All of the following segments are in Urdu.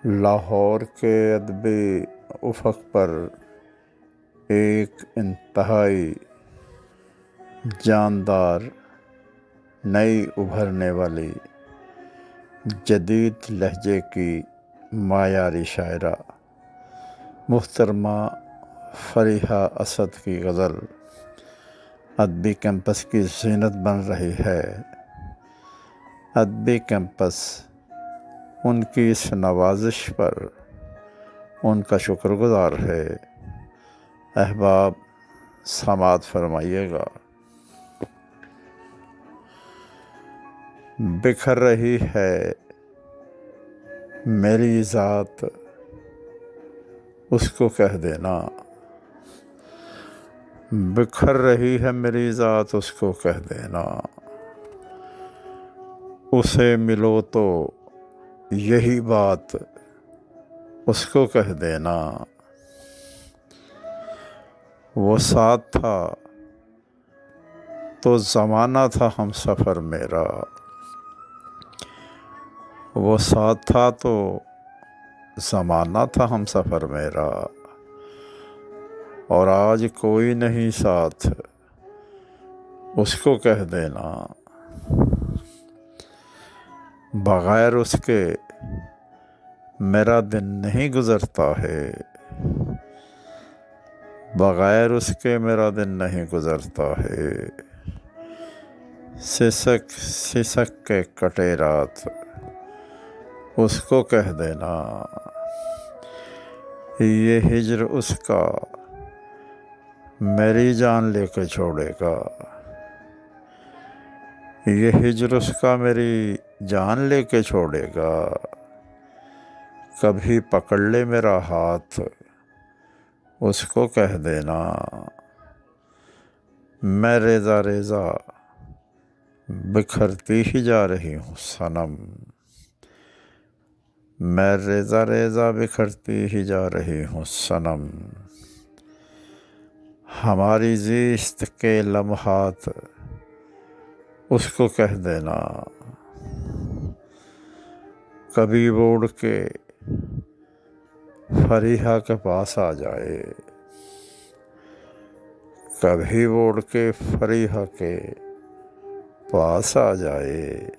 لاہور کے ادبی افق پر ایک انتہائی جاندار، نئی ابھرنے والی جدید لہجے کی معیاری شاعرہ محترمہ فریحہ اسد کی غزل ادبی کیمپس کی زینت بن رہی ہے۔ ادبی کیمپس ان کی اس نوازش پر ان کا شکر گزار ہے۔ احباب سماعت فرمائیے گا۔ بکھر رہی ہے میری ذات، اس کو کہہ دینا۔ بکھر رہی ہے میری ذات، اس کو کہہ دینا۔ اسے ملو تو یہی بات اس کو کہہ دینا۔ وہ ساتھ تھا تو زمانہ تھا ہم سفر میرا۔ وہ ساتھ تھا تو زمانہ تھا ہم سفر میرا، اور آج کوئی نہیں ساتھ، اس کو کہہ دینا۔ بغیر اس کے میرا دن نہیں گزرتا ہے، بغیر اس کے میرا دن نہیں گزرتا ہے۔ سسک سسک کے کٹے رات، اس کو کہہ دینا۔ یہ ہجر اس کا میری جان لے کے چھوڑے گا، یہ ہجر اس کا میری جان لے کے چھوڑے گا۔ کبھی پکڑ لے میرا ہاتھ، اس کو کہہ دینا۔ میں ریزہ ریزہ بکھرتی ہی جا رہی ہوں صنم، میں ریزہ ریزہ بکھرتی ہی جا رہی ہوں صنم۔ ہماری زیست کے لمحات، اس کو کہہ دینا۔ کبھی وہ اڑ کے فریحہ کے پاس آ جائے، کبھی وہ اڑ کے فریحہ کے پاس آ جائے۔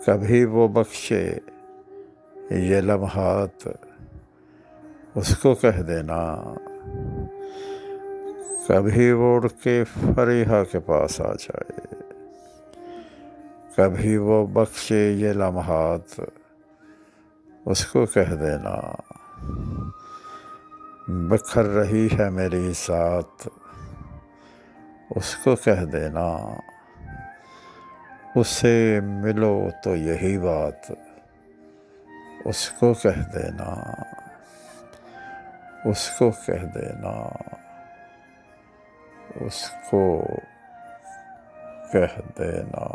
کبھی وہ بخشے یہ لمحات، اس کو کہہ دینا۔ کبھی وہ اڑ کے فریحہ کے پاس آ جائے، کبھی وہ بخشے یہ لمحات، اس کو کہہ دینا۔ بکھر رہی ہے میری ذات، اس کو کہہ دینا۔ اسے ملو تو یہی بات اس کو کہہ دینا، اس کو کہہ دینا، اس کو کہہ دینا۔